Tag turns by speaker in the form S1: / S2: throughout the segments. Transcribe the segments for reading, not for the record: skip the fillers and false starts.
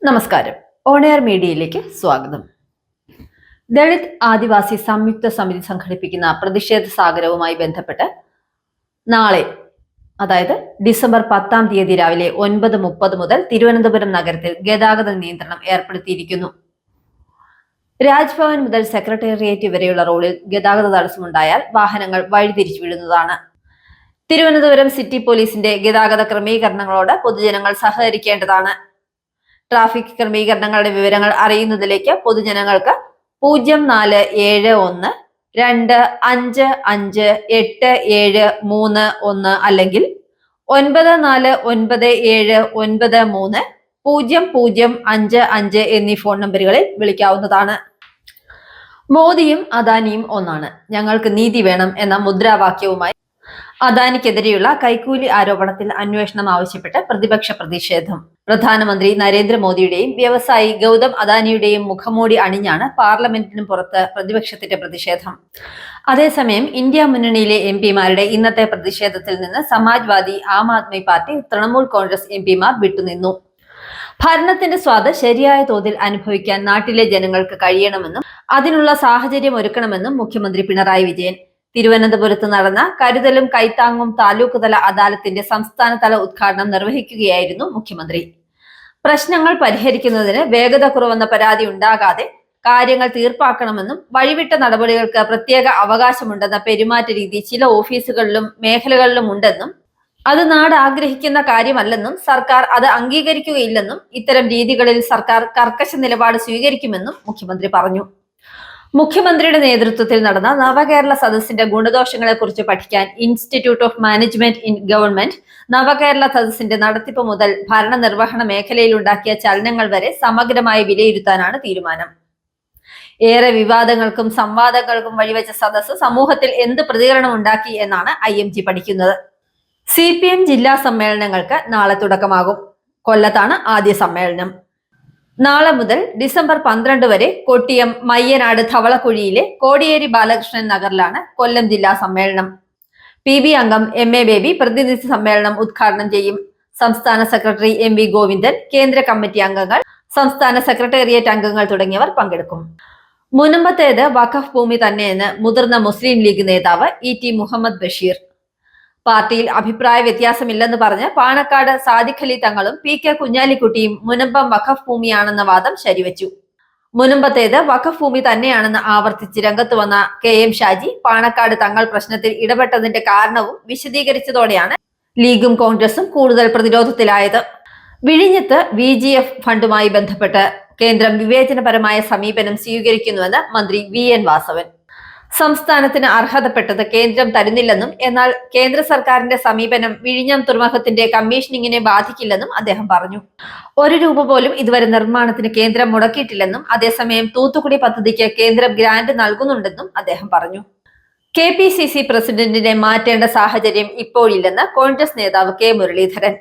S1: നമസ്കാരം. On air മീഡിയയിലേക്ക് സ്വാഗതം. ദളിത് ആദിവാസി സംയുക്ത സമിതി സംഘടിപ്പിക്കുന്ന പ്രതിഷേധ സാഗരവുമായി ബന്ധപ്പെട്ട് നാളെ, അതായത് ഡിസംബർ 10 രാവിലെ 9:30 മുതൽ തിരുവനന്തപുരം നഗരത്തിൽ ഗതാഗത നിയന്ത്രണം ഏർപ്പെടുത്തിയിരിക്കുന്നു. രാജ്ഭവൻ മുതൽ സെക്രട്ടേറിയറ്റ് വരെയുള്ള റോഡിൽ ഗതാഗത തടസ്സമുണ്ടായാൽ വാഹനങ്ങൾ വഴിതിരിച്ചു വിടുന്നതാണ്. തിരുവനന്തപുരം സിറ്റി പോലീസിന്റെ ഗതാഗത ക്രമീകരണങ്ങളോട് പൊതുജനങ്ങൾ സഹകരിക്കേണ്ടതാണ്. ട്രാഫിക് ക്രമീകരണങ്ങളുടെ വിവരങ്ങൾ അറിയുന്നതിലേക്ക് പൊതുജനങ്ങൾക്ക് 04155871 അല്ലെങ്കിൽ 9497930055 എന്നീ ഫോൺ നമ്പറുകളിൽ വിളിക്കാവുന്നതാണ്. മോദിയും അദാനിയും ഒന്നാണ്, ഞങ്ങൾക്ക് നീതി വേണം എന്ന മുദ്രാവാക്യവുമായി അദാനിക്കെതിരെയുള്ള കൈക്കൂലി ആരോപണത്തിൽ അന്വേഷണം ആവശ്യപ്പെട്ട് പ്രതിപക്ഷ പ്രതിഷേധം. പ്രധാനമന്ത്രി നരേന്ദ്രമോദിയുടെയും വ്യവസായി ഗൗതം അദാനിയുടെയും മുഖംമൂടി അണിഞ്ഞാണ് പാർലമെന്റിന് പുറത്ത് പ്രതിപക്ഷത്തിന്റെ പ്രതിഷേധം. അതേസമയം ഇന്ത്യ മുന്നണിയിലെ എംപിമാരുടെ ഇന്നത്തെ പ്രതിഷേധത്തിൽ നിന്ന് സമാജ്വാദി, ആം ആദ്മി പാർട്ടി, തൃണമൂൽ കോൺഗ്രസ് എംപിമാർ വിട്ടുനിന്നു. ഭരണത്തിന്റെ സ്വാദ് ശരിയായ തോതിൽ അനുഭവിക്കാൻ നാട്ടിലെ ജനങ്ങൾക്ക് കഴിയണമെന്നും അതിനുള്ള സാഹചര്യം ഒരുക്കണമെന്നും മുഖ്യമന്ത്രി പിണറായി വിജയൻ തിരുവനന്തപുരത്ത് നടന്ന കരുതലും കൈത്താങ്ങും താലൂക്ക് തല അദാലത്തിന്റെ സംസ്ഥാനതല ഉദ്ഘാടനം നിർവഹിക്കുകയായിരുന്നു മുഖ്യമന്ത്രി. പ്രശ്നങ്ങൾ പരിഹരിക്കുന്നതിന് വേഗത കുറവെന്ന പരാതി ഉണ്ടാകാതെ കാര്യങ്ങൾ തീർപ്പാക്കണമെന്നും വഴിവിട്ട നടപടികൾക്ക് പ്രത്യേക അവകാശമുണ്ടെന്ന പെരുമാറ്റ രീതി ചില ഓഫീസുകളിലും മേഖലകളിലും ഉണ്ടെന്നും അത് നാട് ആഗ്രഹിക്കുന്ന കാര്യമല്ലെന്നും സർക്കാർ അത് അംഗീകരിക്കുകയില്ലെന്നും ഇത്തരം രീതികളിൽ സർക്കാർ കർക്കശ നിലപാട് സ്വീകരിക്കുമെന്നും മുഖ്യമന്ത്രി പറഞ്ഞു. മുഖ്യമന്ത്രിയുടെ നേതൃത്വത്തിൽ നടന്ന നവകേരള സദസ്സിന്റെ ഗുണദോഷങ്ങളെക്കുറിച്ച് പഠിക്കാൻ institute of management in government Navakerala സദസ്സിന്റെ നടത്തിപ്പ് മുതൽ ഭരണനിർവഹണ മേഖലയിൽ ഉണ്ടാക്കിയ ചലനങ്ങൾ വരെ സമഗ്രമായി വിലയിരുത്താനാണ് തീരുമാനം. ഏറെ വിവാദങ്ങൾക്കും സംവാദങ്ങൾക്കും വഴിവെച്ച സദസ്സ് സമൂഹത്തിൽ എന്ത് പ്രതികരണം ഉണ്ടാക്കി എന്നാണ് IMG പഠിക്കുന്നത്. CPM ജില്ലാ സമ്മേളനങ്ങൾക്ക് നാളെ തുടക്കമാകും. കൊല്ലത്താണ് ആദ്യ സമ്മേളനം. നാളെ മുതൽ ഡിസംബർ 12 വരെ കൊട്ടിയം, മയ്യനാട്, ധവളക്കുഴിയിലെ കോടിയേരി ബാലകൃഷ്ണൻ നഗറിലാണ് കൊല്ലം ജില്ലാ സമ്മേളനം. PB അംഗം MA ബേബി പ്രതിനിധി സമ്മേളനം ഉദ്ഘാടനം ചെയ്യും. സംസ്ഥാന സെക്രട്ടറി MV ഗോവിന്ദൻ, കേന്ദ്ര കമ്മിറ്റി അംഗങ്ങൾ, സംസ്ഥാന സെക്രട്ടേറിയറ്റ് അംഗങ്ങൾ തുടങ്ങിയവർ പങ്കെടുക്കും. മുനമ്പത്തേത് വഖഫ് ഭൂമി തന്നെയെന്ന് മുതിർന്ന മുസ്ലിം ലീഗ് നേതാവ് ET മുഹമ്മദ് ബഷീർ. പാർട്ടിയിൽ അഭിപ്രായ വ്യത്യാസമില്ലെന്ന് പറഞ്ഞ് പാണക്കാട് സാദിഖ് അലി തങ്ങളും PK കുഞ്ഞാലിക്കുട്ടിയും മുനമ്പം വഖഫ് ഭൂമിയാണെന്ന വാദം ശരിവച്ചു. മുനമ്പത്തേത് വഖഫ് ഭൂമി തന്നെയാണെന്ന് ആവർത്തിച്ച് രംഗത്ത് വന്ന KM ഷാജി പാണക്കാട് തങ്ങൾ പ്രശ്നത്തിൽ ഇടപെട്ടതിന്റെ കാരണവും വിശദീകരിച്ചതോടെയാണ് ലീഗും കോൺഗ്രസും കൂടുതൽ പ്രതിരോധത്തിലായത്. വിഴിഞ്ഞത്ത് VGF ഫണ്ടുമായി ബന്ധപ്പെട്ട് കേന്ദ്രം വിവേചനപരമായ സമീപനം സ്വീകരിക്കുന്നുവെന്ന് മന്ത്രി VN വാസവൻ. സംസ്ഥാനത്തിന് അർഹതപ്പെട്ടത് കേന്ദ്രം തരുന്നില്ലെന്നും എന്നാൽ കേന്ദ്ര സർക്കാരിന്റെ സമീപനം വിഴിഞ്ഞം തുറമുഖത്തിന്റെ കമ്മീഷനിങ്ങിനെ ബാധിക്കില്ലെന്നും അദ്ദേഹം പറഞ്ഞു. 1 രൂപ പോലും ഇതുവരെ നിർമ്മാണത്തിന് കേന്ദ്രം മുടക്കിയിട്ടില്ലെന്നും അതേസമയം തൂത്തുക്കുടി പദ്ധതിക്ക് കേന്ദ്രം ഗ്രാന്റ് നൽകുന്നുണ്ടെന്നും അദ്ദേഹം പറഞ്ഞു. KPCC പ്രസിഡന്റിനെ മാറ്റേണ്ട സാഹചര്യം ഇപ്പോഴില്ലെന്ന് കോൺഗ്രസ് നേതാവ് K മുരളീധരൻ.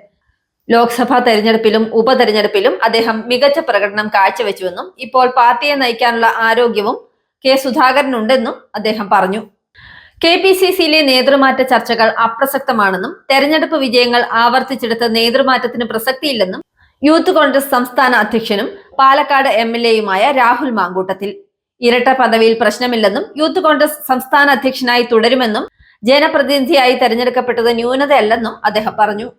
S1: ലോക്സഭാ തെരഞ്ഞെടുപ്പിലും ഉപതെരഞ്ഞെടുപ്പിലും അദ്ദേഹം മികച്ച പ്രകടനം കാഴ്ചവെച്ചുവെന്നും ഇപ്പോൾ പാർട്ടിയെ നയിക്കാനുള്ള ആരോഗ്യവും K സുധാകരനുണ്ടെന്നും അദ്ദേഹം പറഞ്ഞു. KPCCയിലെ നേതൃമാറ്റ ചർച്ചകൾ അപ്രസക്തമാണെന്നും തെരഞ്ഞെടുപ്പ് വിജയങ്ങൾ ആവർത്തിച്ചെടുത്ത് നേതൃമാറ്റത്തിന് പ്രസക്തിയില്ലെന്നും യൂത്ത് കോൺഗ്രസ് സംസ്ഥാന അധ്യക്ഷനും പാലക്കാട് MLAയുമായ രാഹുൽ മാങ്കൂട്ടത്തിൽ. ഇരട്ട പദവിയിൽ പ്രശ്നമില്ലെന്നും യൂത്ത് കോൺഗ്രസ് സംസ്ഥാന അധ്യക്ഷനായി തുടരുമെന്നും ജനപ്രതിനിധിയായി തെരഞ്ഞെടുക്കപ്പെട്ടത് ന്യൂനതയല്ലെന്നും അദ്ദേഹം പറഞ്ഞു.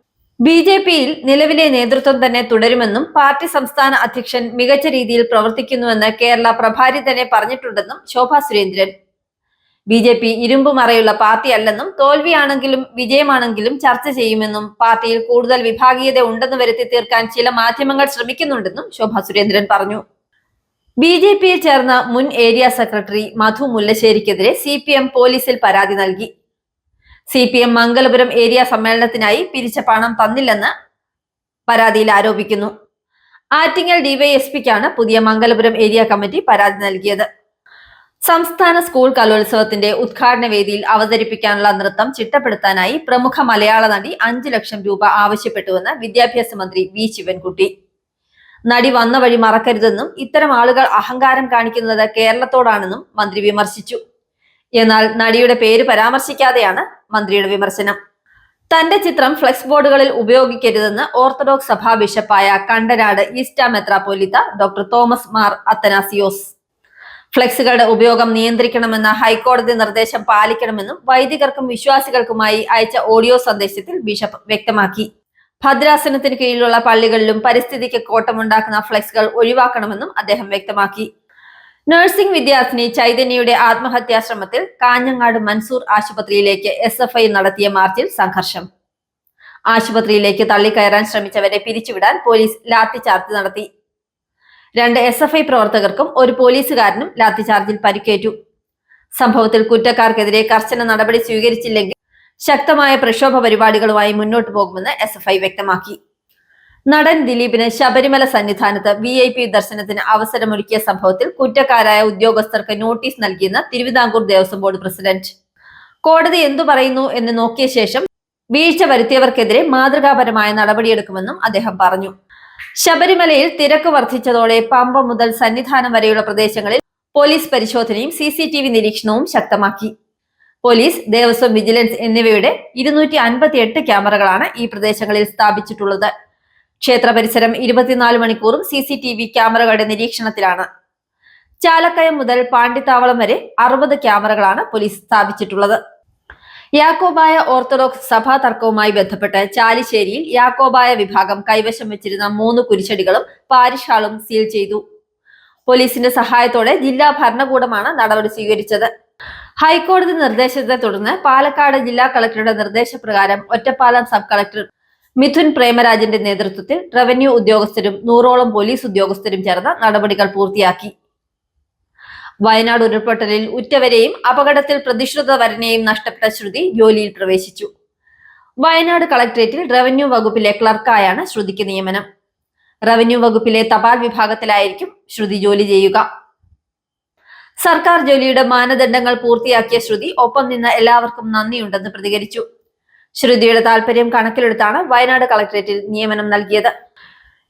S1: BJPയിൽ നിലവിലെ നേതൃത്വം തന്നെ തുടരുമെന്നും പാർട്ടി സംസ്ഥാന അധ്യക്ഷൻ മികച്ച രീതിയിൽ പ്രവർത്തിക്കുന്നുവെന്ന് കേരള പ്രഭാരി തന്നെ പറഞ്ഞിട്ടുണ്ടെന്നും ശോഭാ സുരേന്ദ്രൻ. BJP ഇരുമ്പുമറയുള്ള പാർട്ടിയല്ലെന്നും തോൽവിയാണെങ്കിലും വിജയമാണെങ്കിലും ചർച്ച ചെയ്യുമെന്നും പാർട്ടിയിൽ കൂടുതൽ വിഭാഗീയത ഉണ്ടെന്ന് വരുത്തി തീർക്കാൻ ചില മാധ്യമങ്ങൾ ശ്രമിക്കുന്നുണ്ടെന്നും ശോഭാ സുരേന്ദ്രൻ പറഞ്ഞു. BJPയിൽ ചേർന്ന മുൻ ഏരിയ സെക്രട്ടറി മധു മുല്ലശ്ശേരിക്കെതിരെ CPM പോലീസിൽ പരാതി നൽകി. CPM മംഗലപുരം ഏരിയ സമ്മേളനത്തിനായി പിരിച്ച പണം തന്നില്ലെന്ന് പരാതിയിൽ ആരോപിക്കുന്നു. ആറ്റിങ്ങൽ DYSPക്കാണ് പുതിയ മംഗലപുരം ഏരിയ കമ്മിറ്റി പരാതി നൽകിയത്. സംസ്ഥാന സ്കൂൾ കലോത്സവത്തിന്റെ ഉദ്ഘാടന വേദിയിൽ അവതരിപ്പിക്കാനുള്ള നൃത്തം ചിട്ടപ്പെടുത്താനായി പ്രമുഖ മലയാള നടി 5 ലക്ഷം രൂപ ആവശ്യപ്പെട്ടുവെന്ന് വിദ്യാഭ്യാസ മന്ത്രി V ശിവൻകുട്ടി. നടി വന്ന വഴി മറക്കരുതെന്നും ഇത്തരം ആളുകൾ അഹങ്കാരം കാണിക്കുന്നത് കേരളത്തോടാണെന്നും മന്ത്രി വിമർശിച്ചു. എന്നാൽ നടിയുടെ പേര് പരാമർശിക്കാതെയാണ് മന്ത്രിയുടെ വിമർശനം. തന്റെ ചിത്രം ഫ്ലെക്സ് ബോർഡുകളിൽ ഉപയോഗിക്കരുതെന്ന് ഓർത്തഡോക്സ് സഭാ ബിഷപ്പായ കണ്ടനാട് ഈസ്റ്റ മെത്രാപ്പോലിത്ത ഡോക്ടർ തോമസ് മാർ അത്തനാസിയോസ്. ഫ്ലെക്സുകളുടെ ഉപയോഗം നിയന്ത്രിക്കണമെന്ന ഹൈക്കോടതി നിർദ്ദേശം പാലിക്കണമെന്നും വൈദികർക്കും വിശ്വാസികൾക്കുമായി അയച്ച ഓഡിയോ സന്ദേശത്തിൽ ബിഷപ്പ് വ്യക്തമാക്കി. ഭദ്രാസനത്തിന് കീഴിലുള്ള പള്ളികളിലും പരിസ്ഥിതിക്ക് കോട്ടമുണ്ടാക്കുന്ന ഫ്ലെക്സുകൾ ഒഴിവാക്കണമെന്നും അദ്ദേഹം വ്യക്തമാക്കി. നഴ്സിംഗ് വിദ്യാർത്ഥിനി ചൈതന്യയുടെ ആത്മഹത്യാശ്രമത്തിൽ കാഞ്ഞങ്ങാട് മൻസൂർ ആശുപത്രിയിലേക്ക് SFI നടത്തിയ മാർച്ചിൽ സംഘർഷം. ആശുപത്രിയിലേക്ക് തള്ളിക്കയറാൻ ശ്രമിച്ചവരെ പിരിച്ചുവിടാൻ പോലീസ് ലാത്തിചാർജ് നടത്തി. 2 SFI പ്രവർത്തകർക്കും ഒരു പോലീസുകാരനും ലാത്തിചാർജിൽ പരിക്കേറ്റു. സംഭവത്തിൽ കുറ്റക്കാർക്കെതിരെ കർശന നടപടി സ്വീകരിച്ചില്ലെങ്കിൽ ശക്തമായ പ്രക്ഷോഭ പരിപാടികളുമായി മുന്നോട്ടു പോകുമെന്ന് SFI വ്യക്തമാക്കി. നടൻ ദിലീപിന് ശബരിമല സന്നിധാനത്ത് VIP ദർശനത്തിന് അവസരമൊരുക്കിയ സംഭവത്തിൽ കുറ്റക്കാരായ ഉദ്യോഗസ്ഥർക്ക് നോട്ടീസ് നൽകിയെന്ന് തിരുവിതാംകൂർ ദേവസ്വം ബോർഡ് പ്രസിഡന്റ്. കോടതി എന്തു പറയുന്നു എന്ന് നോക്കിയ ശേഷം വീഴ്ച വരുത്തിയവർക്കെതിരെ മാതൃകാപരമായ നടപടിയെടുക്കുമെന്നും അദ്ദേഹം പറഞ്ഞു. ശബരിമലയിൽ തിരക്ക് വർദ്ധിച്ചതോടെ പമ്പ മുതൽ സന്നിധാനം വരെയുള്ള പ്രദേശങ്ങളിൽ പോലീസ് പരിശോധനയും CCTV നിരീക്ഷണവും ശക്തമാക്കി. പോലീസ്, ദേവസ്വം, വിജിലൻസ് എന്നിവയുടെ 258 ക്യാമറകളാണ് ഈ പ്രദേശങ്ങളിൽ സ്ഥാപിച്ചിട്ടുള്ളത്. ക്ഷേത്ര പരിസരം 24 മണിക്കൂറും CCTV ക്യാമറകളുടെ നിരീക്ഷണത്തിലാണ്. ചാലക്കയം മുതൽ പാണ്ടിത്താവളം വരെ 60 ക്യാമറകളാണ് പോലീസ് സ്ഥാപിച്ചിട്ടുള്ളത്. യാക്കോബായ ഓർത്തഡോക്സ് സഭാ തർക്കവുമായി ബന്ധപ്പെട്ട് ചാലിശ്ശേരിയിൽ യാക്കോബായ വിഭാഗം കൈവശം വെച്ചിരുന്ന 3 കുരിശടികളും പാരിഷ് ഹാളും സീൽ ചെയ്തു. പോലീസിന്റെ സഹായത്തോടെ ജില്ലാ ഭരണകൂടമാണ് നടപടി സ്വീകരിച്ചത്. ഹൈക്കോടതി നിർദ്ദേശത്തെ തുടർന്ന് പാലക്കാട് ജില്ലാ കളക്ടറുടെ നിർദ്ദേശപ്രകാരം ഒറ്റപ്പാലം സബ് കളക്ടർ മിഥുൻ പ്രേമരാജന്റെ നേതൃത്വത്തിൽ റവന്യൂ ഉദ്യോഗസ്ഥരും 100ഓളം പോലീസ് ഉദ്യോഗസ്ഥരും ചേർന്ന് നടപടികൾ പൂർത്തിയാക്കി. വയനാട് ഉരുൾപൊട്ടലിൽ ഉറ്റവരെയും അപകടത്തിൽ പ്രതിശ്രുതവരനെയും നഷ്ടപ്പെട്ട ശ്രുതി ജോലിയിൽ പ്രവേശിച്ചു. വയനാട് കളക്ടറേറ്റിൽ റവന്യൂ വകുപ്പിലെ ക്ലർക്കായാണ് ശ്രുതിക്ക് നിയമനം. റവന്യൂ വകുപ്പിലെ തപാൽ വിഭാഗത്തിലായിരിക്കും ശ്രുതി ജോലി ചെയ്യുക. സർക്കാർ ജോലിയുടെ മാനദണ്ഡങ്ങൾ പൂർത്തിയാക്കിയ ശ്രുതി ഒപ്പം നിന്ന എല്ലാവർക്കും നന്ദിയുണ്ടെന്ന് പ്രതികരിച്ചു. ശ്രുതിയുടെ താൽപര്യം കണക്കിലെടുത്താണ് വയനാട് കളക്ടറേറ്റിൽ നിയമനം നൽകിയത്.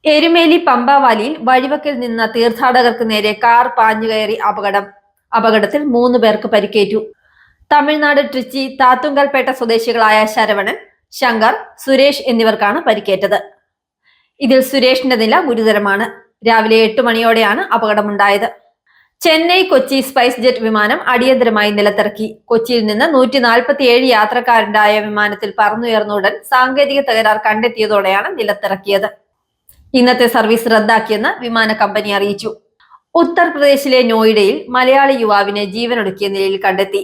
S1: എരുമേലി പമ്പാവാലിയിൽ വഴിവക്കിൽ നിന്ന തീർത്ഥാടകർക്ക് നേരെ കാർ പാഞ്ഞുകയറി അപകടത്തിൽ 3 പേർക്ക് പരിക്കേറ്റു. തമിഴ്നാട് ട്രിച്ചി താത്തുങ്കൽപേട്ട സ്വദേശികളായ ശരവണൻ, ശങ്കർ, സുരേഷ് എന്നിവർക്കാണ് പരിക്കേറ്റത്. ഇതിൽ സുരേഷിന്റെ നില ഗുരുതരമാണ്. രാവിലെ 8 മണിയോടെയാണ് അപകടമുണ്ടായത്. ചെന്നൈ കൊച്ചി സ്പൈസ് ജെറ്റ് വിമാനം അടിയന്തരമായി നിലത്തിറക്കി. കൊച്ചിയിൽ നിന്ന് 147 യാത്രക്കാരുണ്ടായ വിമാനത്തിൽ പറന്നുയർന്ന ഉടൻ സാങ്കേതിക തകരാർ കണ്ടെത്തിയതോടെയാണ് നിലത്തിറക്കിയത്. ഇന്നത്തെ സർവീസ് റദ്ദാക്കിയെന്ന് വിമാന കമ്പനി അറിയിച്ചു. ഉത്തർപ്രദേശിലെ നോയിഡയിൽ മലയാളി യുവാവിനെ ജീവനൊടുക്കിയ നിലയിൽ കണ്ടെത്തി.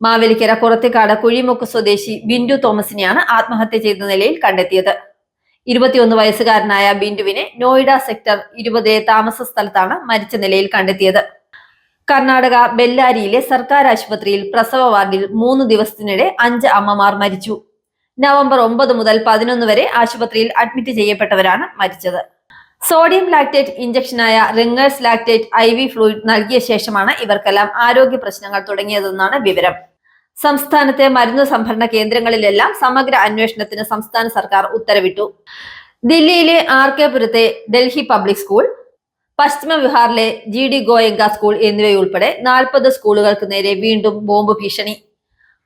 S1: മാവേലിക്കര കുറത്തിക്കാട് കുഴിമുക്ക് സ്വദേശി ബിന്ദു തോമസിനെയാണ് ആത്മഹത്യ ചെയ്ത നിലയിൽ കണ്ടെത്തിയത്. 21 വയസ്സുകാരനായ ബിന്ദുവിനെ നോയിഡ സെക്ടർ 20 താമസ സ്ഥലത്താണ് മരിച്ച നിലയിൽ കണ്ടെത്തിയത്. കർണാടക ബെല്ലാരിയിലെ സർക്കാർ ആശുപത്രിയിൽ പ്രസവ വാർഡിൽ 3 ദിവസത്തിനിടെ 5 അമ്മമാർ മരിച്ചു. നവംബർ 9 മുതൽ 11 വരെ ആശുപത്രിയിൽ അഡ്മിറ്റ് ചെയ്യപ്പെട്ടവരാണ് മരിച്ചത്. സോഡിയം ലാക്ടേറ്റ് ഇഞ്ചക്ഷനായ റിംഗേഴ്സ് ലാക്ടേറ്റ് IV ഫ്ലൂയിഡ് നൽകിയ ശേഷമാണ് ഇവർക്കെല്ലാം ആരോഗ്യ പ്രശ്നങ്ങൾ തുടങ്ങിയതെന്നാണ് വിവരം. സംസ്ഥാനത്തെ മരുന്ന് സംഭരണ കേന്ദ്രങ്ങളിലെല്ലാം സമഗ്ര അന്വേഷണത്തിന് സംസ്ഥാന സർക്കാർ ഉത്തരവിട്ടു. ദില്ലിയിലെ RK പുരത്തെ ഡൽഹി പബ്ലിക് സ്കൂൾ, പശ്ചിമ ബിഹാറിലെ GD ഗോയങ്ക സ്കൂൾ എന്നിവയുൾപ്പെടെ 40 സ്കൂളുകൾക്ക് നേരെ വീണ്ടും ബോംബ് ഭീഷണി.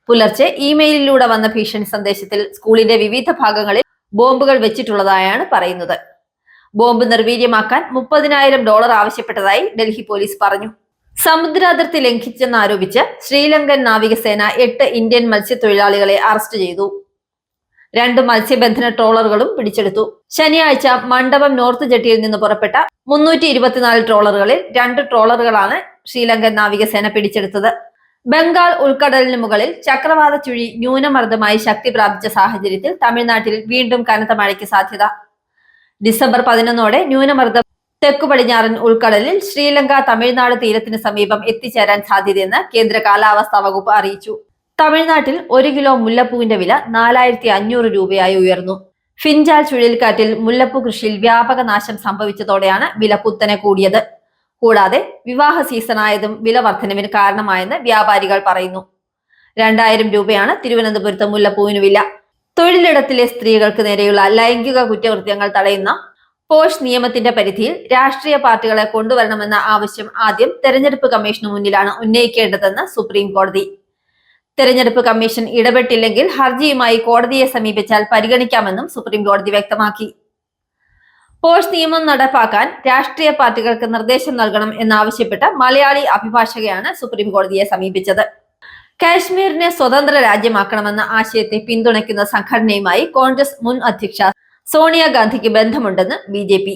S1: പുലർച്ചെ ഇമെയിലിലൂടെ വന്ന ഭീഷണി സന്ദേശത്തിൽ സ്കൂളിന്റെ വിവിധ ഭാഗങ്ങളിൽ ബോംബുകൾ വെച്ചിട്ടുള്ളതായാണ് പറയുന്നത്. ബോംബ് നിർവീര്യമാക്കാൻ $30,000 ആവശ്യപ്പെട്ടതായി ഡൽഹി പോലീസ് പറഞ്ഞു. സമുദ്രാതിർത്തി ലംഘിച്ചെന്നാരോപിച്ച് ശ്രീലങ്കൻ നാവികസേന 8 ഇന്ത്യൻ മത്സ്യത്തൊഴിലാളികളെ അറസ്റ്റ് ചെയ്തു. 2 മത്സ്യബന്ധന ട്രോളറുകളും പിടിച്ചെടുത്തു. ശനിയാഴ്ച മണ്ഡപം നോർത്ത് ജെട്ടിയിൽ നിന്ന് പുറപ്പെട്ട 324 ട്രോളറുകളിൽ 2 ട്രോളറുകളാണ് ശ്രീലങ്കൻ നാവികസേന പിടിച്ചെടുത്തത്. ബംഗാൾ ഉൾക്കടലിന് മുകളിൽ ചക്രവാത ചുഴി ന്യൂനമർദ്ദമായി ശക്തി പ്രാപിച്ച സാഹചര്യത്തിൽ തമിഴ്നാട്ടിൽ വീണ്ടും കനത്ത മഴയ്ക്ക് സാധ്യത. ഡിസംബർ 11ഓടെ ന്യൂനമർദ്ദം തെക്കു പടിഞ്ഞാറൻ ഉൾക്കടലിൽ ശ്രീലങ്ക തമിഴ്നാട് തീരത്തിന് സമീപം എത്തിച്ചേരാൻ സാധ്യതയെന്ന് കേന്ദ്ര കാലാവസ്ഥാ വകുപ്പ് അറിയിച്ചു. തമിഴ്നാട്ടിൽ 1 കിലോ മുല്ലപ്പൂവിന്റെ വില 4500 രൂപയായി ഉയർന്നു. ഫിൻജാൽ ചുഴലിക്കാറ്റിൽ മുല്ലപ്പൂ കൃഷിയിൽ വ്യാപക നാശം സംഭവിച്ചതോടെയാണ് വില കുത്തനെ കൂടിയത്. കൂടാതെ വിവാഹ സീസണായതും വില വർധനവിന് കാരണമായെന്ന് വ്യാപാരികൾ പറയുന്നു. 2000 രൂപയാണ് തിരുവനന്തപുരത്ത് മുല്ലപ്പൂവിന് വില. തൊഴിലിടത്തിലെ സ്ത്രീകൾക്ക് നേരെയുള്ള ലൈംഗിക കുറ്റകൃത്യങ്ങൾ തടയുന്ന പോഷ് നിയമത്തിന്റെ പരിധിയിൽ രാഷ്ട്രീയ പാർട്ടികളെ കൊണ്ടുവരണമെന്ന ആവശ്യം ആദ്യം തെരഞ്ഞെടുപ്പ് കമ്മീഷന് മുന്നിലാണ് ഉന്നയിക്കേണ്ടതെന്ന് സുപ്രീം കോടതി. തെരഞ്ഞെടുപ്പ് കമ്മീഷൻ ഇടപെട്ടില്ലെങ്കിൽ ഹർജിയുമായി കോടതിയെ സമീപിച്ചാൽ പരിഗണിക്കാമെന്നും സുപ്രീം കോടതി വ്യക്തമാക്കി. പോഷ് നിയമം നടപ്പാക്കാൻ രാഷ്ട്രീയ പാർട്ടികൾക്ക് നിർദ്ദേശം നൽകണം എന്നാവശ്യപ്പെട്ട് മലയാളി അഭിഭാഷകയാണ് സുപ്രീം കോടതിയെ സമീപിച്ചത്. കാശ്മീരിനെ സ്വതന്ത്ര രാജ്യമാക്കണമെന്ന ആശയത്തെ പിന്തുണയ്ക്കുന്ന സംഘടനയുമായി കോൺഗ്രസ് മുൻ അധ്യക്ഷ സോണിയാഗാന്ധിക്ക് ബന്ധമുണ്ടെന്ന് BJP.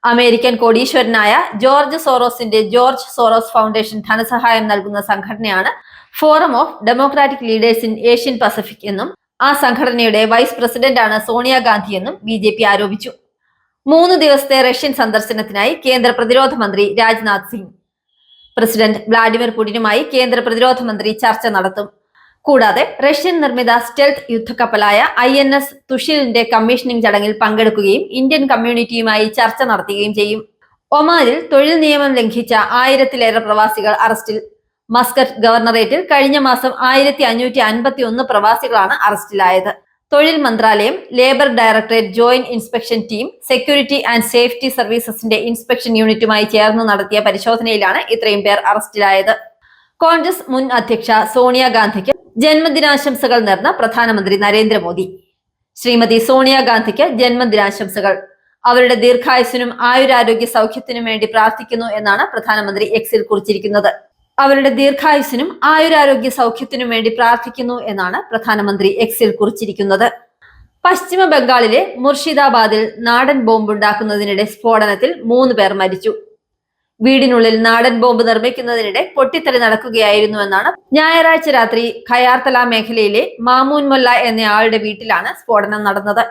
S1: അമേരിക്കൻ കോടീശ്വരനായ ജോർജ് സോറോസിന്റെ ജോർജ് സോറോസ് ഫൗണ്ടേഷൻ ധനസഹായം നൽകുന്ന സംഘടനയാണ് forum of democratic leaders in Asian Pacific എന്നും ആ സംഘടനയുടെ വൈസ് പ്രസിഡന്റാണ് സോണിയാഗാന്ധി എന്നും BJP ആരോപിച്ചു. 3 ദിവസത്തെ റഷ്യൻ സന്ദർശനത്തിനായി കേന്ദ്ര പ്രതിരോധ മന്ത്രി രാജ്നാഥ് സിംഗ് പ്രസിഡന്റ് വ്ളാഡിമിർ പുടിനുമായി കേന്ദ്ര പ്രതിരോധ മന്ത്രി ചർച്ച നടത്തും. കൂടാതെ റഷ്യൻ നിർമ്മിത സ്റ്റെൽത്ത് യുദ്ധക്കപ്പലായ INS തുഷിലിന്റെ കമ്മീഷനിംഗ് ചടങ്ങിൽ പങ്കെടുക്കുകയും ഇന്ത്യൻ കമ്മ്യൂണിറ്റിയുമായി ചർച്ച നടത്തുകയും ചെയ്യും. ഒമാനിൽ തൊഴിൽ നിയമം ലംഘിച്ച 1000-ലേറെ പ്രവാസികൾ അറസ്റ്റിൽ. മസ്കറ്റ് ഗവർണറേറ്റിൽ കഴിഞ്ഞ മാസം 1551 പ്രവാസികളാണ് അറസ്റ്റിലായത്. തൊഴിൽ മന്ത്രാലയം, labour directorate joint inspection team, security and safety സർവീസസിന്റെ ഇൻസ്പെക്ഷൻ യൂണിറ്റുമായി ചേർന്ന് നടത്തിയ പരിശോധനയിലാണ് ഇത്രയും പേർ അറസ്റ്റിലായത്. കോൺഗ്രസ് മുൻ അധ്യക്ഷ സോണിയാഗാന്ധിക്ക് ജന്മദിനാശംസകൾ നേർന്ന പ്രധാനമന്ത്രി നരേന്ദ്രമോദി. ശ്രീമതി സോണിയാഗാന്ധിക്ക് ജന്മദിനാശംസകൾ. അവരുടെ ദീർഘായുസ്സിനും ആയുരാരോഗ്യ സൗഖ്യത്തിനും വേണ്ടി പ്രാർത്ഥിക്കുന്നു എന്നാണ് പ്രധാനമന്ത്രി എക്സിൽ കുറിച്ചിരിക്കുന്നത്. അവരുടെ ദീർഘായുസ്സിനും ആയുരാരോഗ്യ സൗഖ്യത്തിനും വേണ്ടി പ്രാർത്ഥിക്കുന്നു എന്നാണ് പ്രധാനമന്ത്രി എക്സിൽ കുറിച്ചിരിക്കുന്നത്. പശ്ചിമ ബംഗാളിലെ മുർഷിദാബാദിൽ നാടൻ ബോംബുണ്ടാക്കുന്നതിനിടെ സ്ഫോടനത്തിൽ 3 പേർ മരിച്ചു. വീടിനുള്ളിൽ നാടൻ ബോംബ് നിർമ്മിക്കുന്നതിനിടെ പൊട്ടിത്തെറി നടക്കുകയായിരുന്നുവെന്നാണ്. ഞായറാഴ്ച രാത്രി ഖയാർത്തല മേഖലയിലെ മാമൂൻ മൊല്ല എന്നയാളുടെ വീട്ടിലാണ് സ്ഫോടനം നടന്നത്.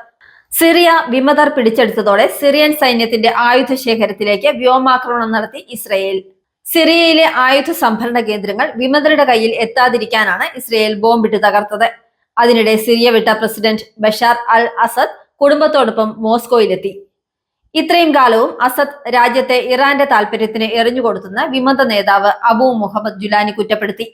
S1: സിറിയ വിമതർ പിടിച്ചെടുത്തതോടെ സിറിയൻ സൈന്യത്തിന്റെ ആയുധ ശേഖരത്തിലേക്ക് വ്യോമാക്രമണം നടത്തി ഇസ്രയേൽ. സിറിയയിലെ ആയുധ സംഭരണ കേന്ദ്രങ്ങൾ വിമതരുടെ കയ്യിൽ എത്താതിരിക്കാനാണ് ഇസ്രയേൽ ബോംബിട്ട് തകർത്തത്. അതിനിടെ സിറിയ വിട്ട പ്രസിഡന്റ് ബഷാർ അൽ അസദ് കുടുംബത്തോടൊപ്പം മോസ്കോയിലെത്തി. ഇത്രയും കാലവും അസദ് രാജ്യത്തെ ഇറാന്റെ താൽപര്യത്തിന് എറിഞ്ഞുകൊടുത്തെന്ന് വിമത നേതാവ് അബു മുഹമ്മദ് ജുലാനി കുറ്റപ്പെടുത്തി.